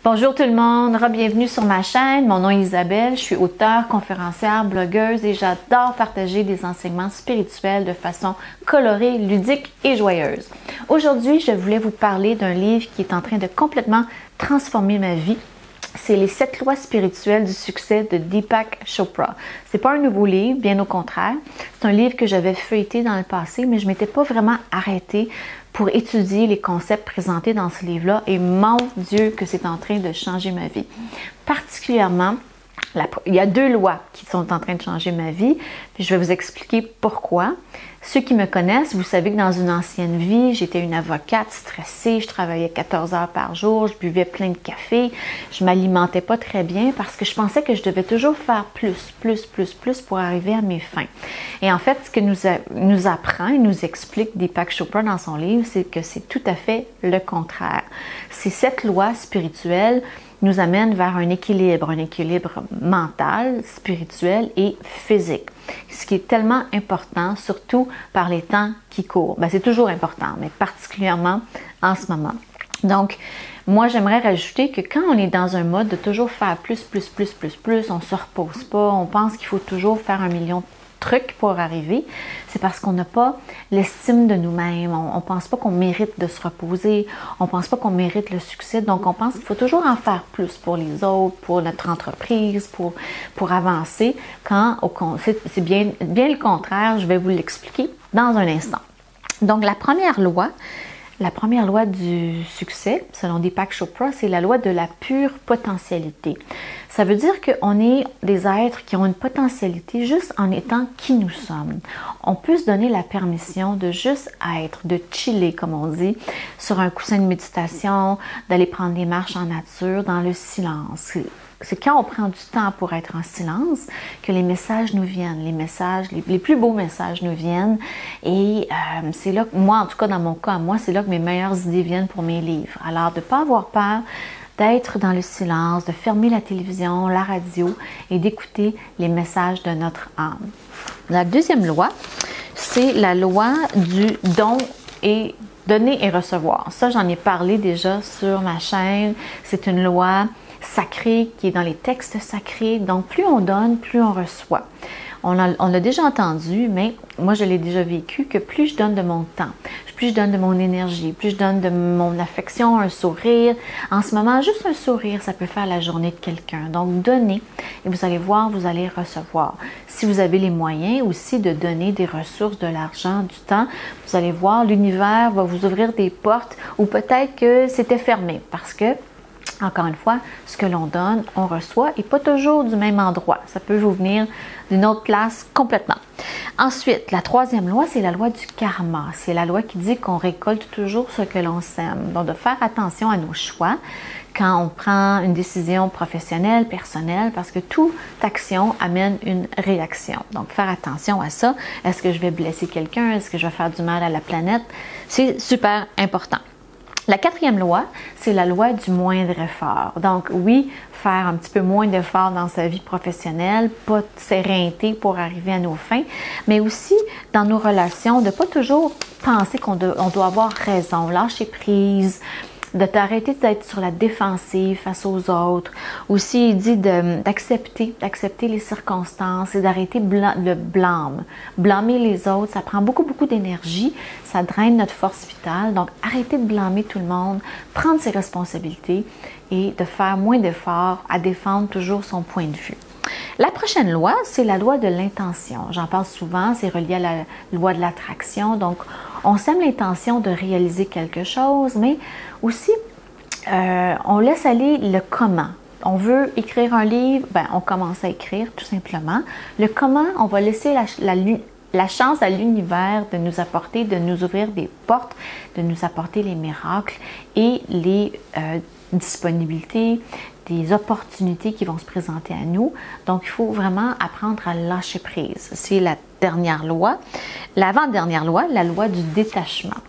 Bonjour tout le monde, bienvenue sur ma chaîne. Mon nom est Isabelle, je suis auteure, conférencière, blogueuse et j'adore partager des enseignements spirituels de façon colorée, ludique et joyeuse. Aujourd'hui, je voulais vous parler d'un livre qui est en train de complètement transformer ma vie. C'est les 7 lois spirituelles du succès de Deepak Chopra. C'est pas un nouveau livre, bien au contraire. C'est un livre que j'avais feuilleté dans le passé, mais je m'étais pas vraiment arrêtée pour étudier les concepts présentés dans ce livre-là. Et mon Dieu, que c'est en train de changer ma vie. Particulièrement, il y a 2 lois qui sont en train de changer ma vie. Puis je vais vous expliquer pourquoi. Ceux qui me connaissent, vous savez que dans une ancienne vie, j'étais une avocate stressée, je travaillais 14 heures par jour, je buvais plein de café, je m'alimentais pas très bien parce que je pensais que je devais toujours faire plus pour arriver à mes fins. Et en fait, ce que nous apprend et nous explique Deepak Chopra dans son livre, c'est que c'est tout à fait le contraire. Ces 7 lois spirituelles nous amènent vers un équilibre mental, spirituel et physique. Ce qui est tellement important, surtout par les temps qui courent. C'est toujours important, mais particulièrement en ce moment. Donc, moi, j'aimerais rajouter que quand on est dans un mode de toujours faire plus, on ne se repose pas, on pense qu'il faut toujours faire 1 million de trucs pour arriver, c'est parce qu'on n'a pas l'estime de nous-mêmes, on ne pense pas qu'on mérite de se reposer, on ne pense pas qu'on mérite le succès, donc on pense qu'il faut toujours en faire plus pour les autres, pour notre entreprise, pour avancer, quand c'est bien le contraire, je vais vous l'expliquer dans un instant. Donc la première loi du succès, selon Deepak Chopra, c'est la loi de la pure potentialité. Ça veut dire qu'on est des êtres qui ont une potentialité juste en étant qui nous sommes. On peut se donner la permission de juste être, de chiller, comme on dit, sur un coussin de méditation, d'aller prendre des marches en nature, dans le silence. C'est quand on prend du temps pour être en silence que les messages nous viennent, les plus beaux messages nous viennent. Et c'est là que, moi, en tout cas dans mon cas, c'est là que mes meilleures idées viennent pour mes livres. Alors, de ne pas avoir peur d'être dans le silence, de fermer la télévision, la radio et d'écouter les messages de notre âme. La deuxième loi, c'est la loi du don et donner et recevoir. Ça, j'en ai parlé déjà sur ma chaîne. C'est une loi sacrée qui est dans les textes sacrés. Donc, plus on donne, plus on reçoit. On l'a déjà entendu, mais moi, je l'ai déjà vécu, que plus je donne de mon temps, plus je donne de mon énergie, plus je donne de mon affection, un sourire. En ce moment, juste un sourire, ça peut faire la journée de quelqu'un. Donc, donnez et vous allez voir, vous allez recevoir. Si vous avez les moyens aussi de donner des ressources, de l'argent, du temps, vous allez voir, l'univers va vous ouvrir des portes ou peut-être que c'était fermé parce que encore une fois, ce que l'on donne, on reçoit et pas toujours du même endroit. Ça peut vous venir d'une autre place complètement. Ensuite, la troisième loi, c'est la loi du karma. C'est la loi qui dit qu'on récolte toujours ce que l'on sème. Donc, de faire attention à nos choix quand on prend une décision professionnelle, personnelle, parce que toute action amène une réaction. Donc, faire attention à ça. Est-ce que je vais blesser quelqu'un? Est-ce que je vais faire du mal à la planète? C'est super important. La quatrième loi, c'est la loi du moindre effort. Donc oui, faire un petit peu moins d'efforts dans sa vie professionnelle, pas s'éreinter pour arriver à nos fins, mais aussi dans nos relations, de pas toujours penser qu'on doit avoir raison, lâcher prise, de t'arrêter d'être sur la défensive face aux autres. Aussi, il dit d'accepter les circonstances et d'arrêter le blâme. Blâmer les autres, ça prend beaucoup d'énergie, ça draine notre force vitale. Donc, arrêtez de blâmer tout le monde, prendre ses responsabilités et de faire moins d'efforts à défendre toujours son point de vue. La prochaine loi, c'est la loi de l'intention. J'en parle souvent, c'est relié à la loi de l'attraction. Donc, on sème l'intention de réaliser quelque chose, mais aussi, on laisse aller le comment. On veut écrire un livre, on commence à écrire tout simplement. Le comment, on va laisser la chance à l'univers de nous apporter, de nous ouvrir des portes, de nous apporter les miracles et les disponibilités, des opportunités qui vont se présenter à nous. Donc, il faut vraiment apprendre à lâcher prise. C'est la dernière loi. L'avant-dernière loi, la loi du détachement.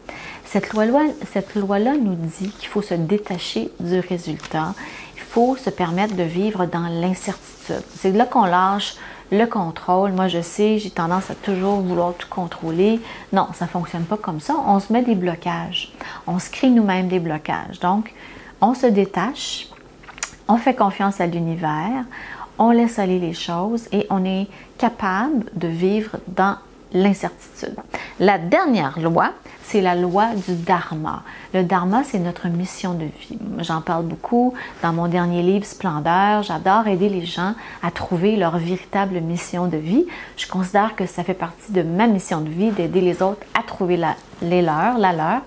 Cette loi-là nous dit qu'il faut se détacher du résultat. Il faut se permettre de vivre dans l'incertitude. C'est là qu'on lâche le contrôle. Moi, je sais, j'ai tendance à toujours vouloir tout contrôler. Non, ça ne fonctionne pas comme ça. On se met des blocages. On se crée nous-mêmes des blocages. Donc, on se détache On fait confiance à l'univers, on laisse aller les choses et on est capable de vivre dans l'incertitude. La dernière loi, c'est la loi du dharma. Le dharma, c'est notre mission de vie. J'en parle beaucoup dans mon dernier livre, Splendeur. J'adore aider les gens à trouver leur véritable mission de vie. Je considère que ça fait partie de ma mission de vie, d'aider les autres à trouver la leur.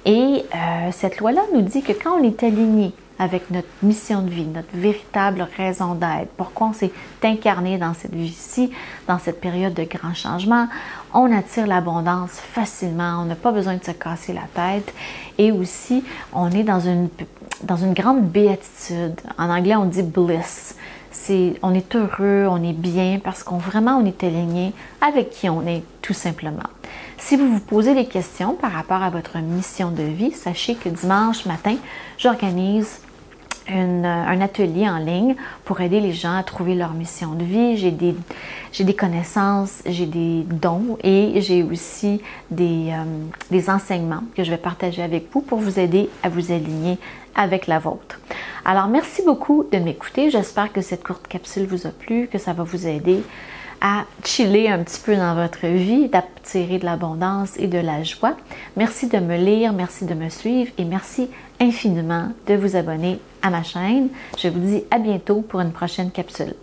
Et cette loi-là nous dit que quand on est aligné avec notre mission de vie, notre véritable raison d'être, pourquoi on s'est incarné dans cette vie-ci, dans cette période de grands changements, on attire l'abondance facilement, on n'a pas besoin de se casser la tête et aussi on est dans une grande béatitude. En anglais, on dit bliss. On est heureux, on est bien parce qu'on est aligné avec qui on est tout simplement. Si vous vous posez des questions par rapport à votre mission de vie, sachez que dimanche matin, j'organise un atelier en ligne pour aider les gens à trouver leur mission de vie. J'ai des connaissances, j'ai des dons et j'ai aussi des enseignements que je vais partager avec vous pour vous aider à vous aligner avec la vôtre. Alors, merci beaucoup de m'écouter. J'espère que cette courte capsule vous a plu, que ça va vous aider à chiller un petit peu dans votre vie, d'attirer de l'abondance et de la joie. Merci de me lire, merci de me suivre et merci infiniment de vous abonner à ma chaîne. Je vous dis à bientôt pour une prochaine capsule.